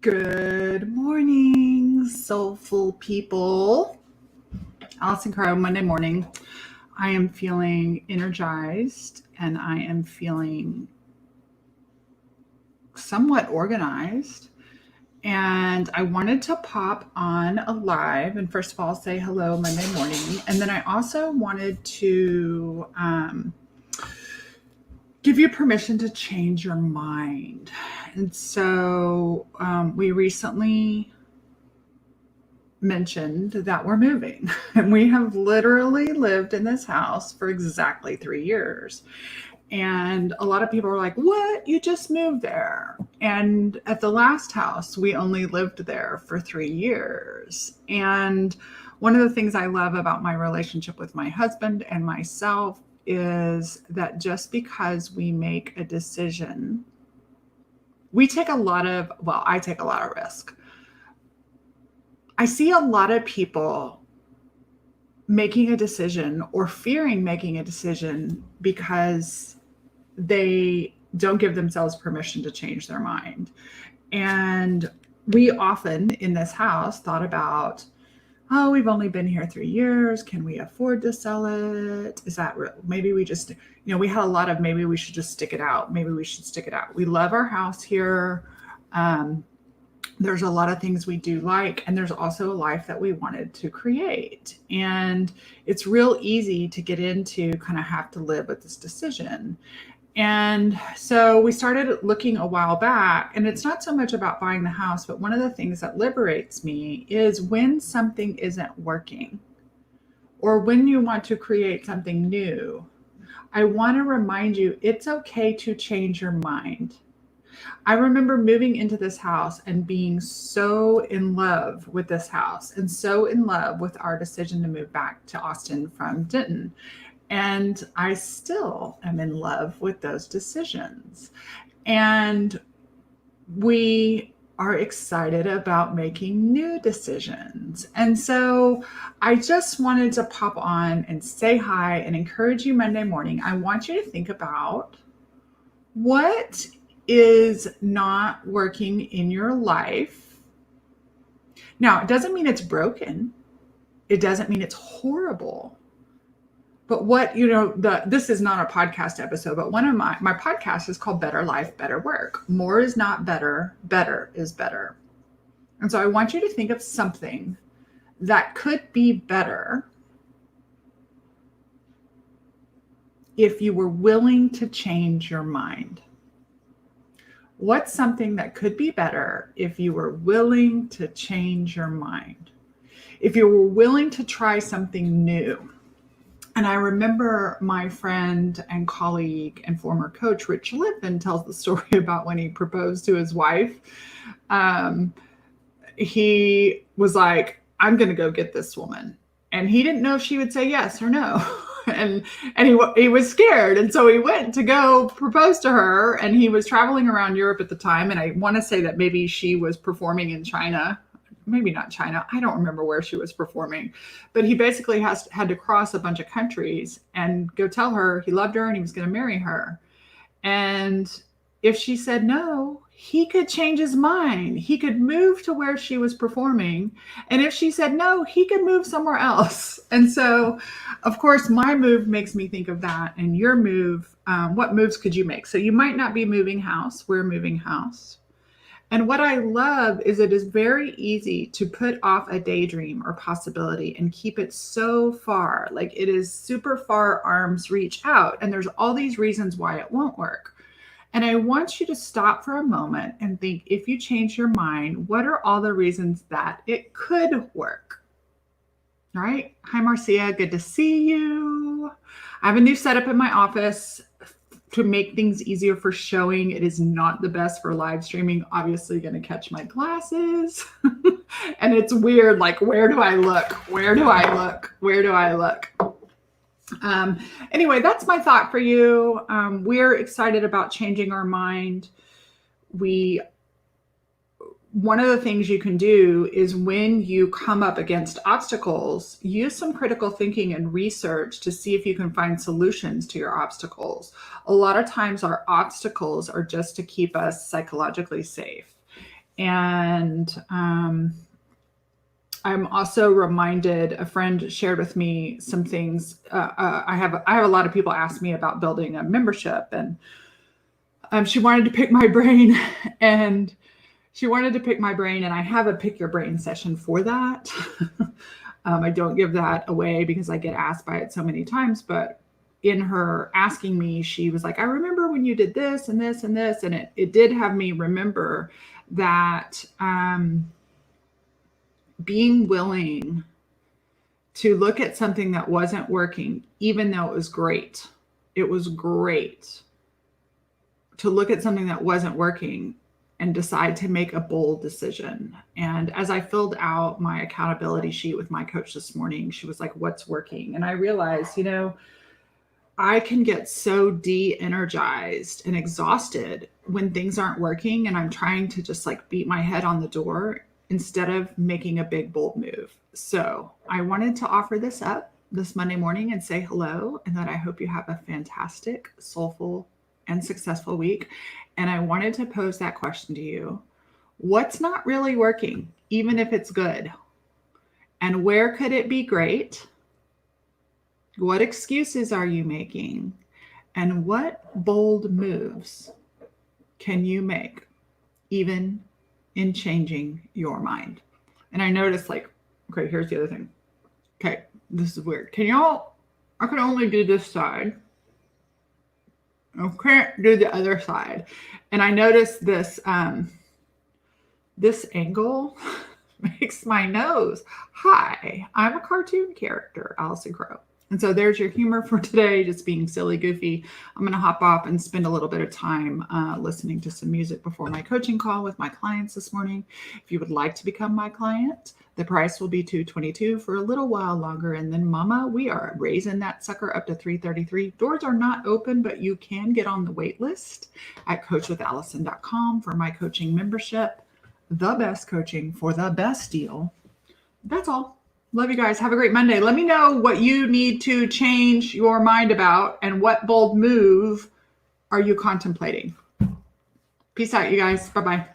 Good morning, soulful people. Allison Crow, Monday morning. I am feeling energized and I am feeling somewhat organized. And I wanted to pop on a live and first of all say hello Monday morning. And then I also wanted to give you permission to change your mind. And so we recently mentioned that we're moving, and we have literally lived in this house for exactly 3 years. And a lot of people are like, what? You just moved there. And at the last house, we only lived there for 3 years. And one of the things I love about my relationship with my husband and myself is that just because we make a decision, I take a lot of risk. I see a lot of people making a decision or fearing making a decision because they don't give themselves permission to change their mind. And we often in this house thought about, oh, we've only been here 3 years. Can we afford to sell it? Is that real? Maybe we just, we had a lot of, maybe we should just stick it out. Maybe we should stick it out. We love our house here. There's a lot of things we do like, and there's also a life that we wanted to create. And it's real easy to get into kind of have to live with this decision. And so we started looking a while back, and it's not so much about buying the house, but one of the things that liberates me is when something isn't working or when you want to create something new. I want to remind you it's okay to change your mind. I remember moving into this house and being so in love with this house and so in love with our decision to move back to Austin from Denton. And I still am in love with those decisions. And we are excited about making new decisions. And so I just wanted to pop on and say hi and encourage you Monday morning. I want you to think about what is not working in your life. Now, it doesn't mean it's broken. It doesn't mean it's horrible. But this is not a podcast episode, but one of my podcasts is called Better Life, Better Work. More is not better. Better is better. And so I want you to think of something that could be better if you were willing to change your mind. What's something that could be better if you were willing to change your mind? If you were willing to try something new. And I remember my friend and colleague and former coach, Rich Lippin, tells the story about when he proposed to his wife. He was like, I'm going to go get this woman. And he didn't know if she would say yes or no. And he was scared. And so he went to go propose to her. And he was traveling around Europe at the time. And I want to say that maybe she was performing in China. Maybe not China. I don't remember where she was performing. But he basically had to cross a bunch of countries and go tell her he loved her and he was going to marry her. And if she said no, he could change his mind. He could move to where she was performing. And if she said no, he could move somewhere else. And so, of course, my move makes me think of that. And your move, what moves could you make? So you might not be moving house. We're moving house. And what I love is it is very easy to put off a daydream or possibility and keep it so far, like it is super far arm's reach out. And there's all these reasons why it won't work. And I want you to stop for a moment and think, if you change your mind, what are all the reasons that it could work? All right. Hi, Marcia. Good to see you. I have a new setup in my office to make things easier for showing. It is not the best for live streaming. Obviously going to catch my glasses. And it's weird. Like, where do I look? Where do I look? Where do I look? Anyway, that's my thought for you. We're excited about changing our mind. One of the things you can do is when you come up against obstacles, use some critical thinking and research to see if you can find solutions to your obstacles. A lot of times our obstacles are just to keep us psychologically safe. And I'm also reminded, a friend shared with me some things. I have a lot of people ask me about building a membership, and she wanted to pick my brain, and I have a pick your brain session for that. I don't give that away because I get asked by it so many times, but in her asking me, she was like, I remember when you did this and this and this, and it did have me remember that being willing to look at something that wasn't working, even though it was great. It was great to look at something that wasn't working and decide to make a bold decision. And as I filled out my accountability sheet with my coach this morning, she was like, what's working? And I realized, I can get so de-energized and exhausted when things aren't working and I'm trying to just like beat my head on the door instead of making a big, bold move. So I wanted to offer this up this Monday morning and say hello, and that I hope you have a fantastic, soulful, and successful week. And I wanted to pose that question to you. What's not really working, even if it's good? And where could it be great? What excuses are you making? And what bold moves can you make, even in changing your mind? And I noticed, like, okay, here's the other thing. Okay, this is weird. I can only do this side. I can't do the other side. And I noticed this, this angle makes my nose. Hi, I'm a cartoon character, Allison Crow. And so there's your humor for today, just being silly, goofy. I'm going to hop off and spend a little bit of time listening to some music before my coaching call with my clients this morning. If you would like to become my client, the price will be $222 for a little while longer. And then, mama, we are raising that sucker up to $333. Doors are not open, but you can get on the wait list at coachwithallison.com for my coaching membership. The best coaching for the best deal. That's all. Love you guys. Have a great Monday. Let me know what you need to change your mind about and what bold move are you contemplating. Peace out, you guys. Bye-bye.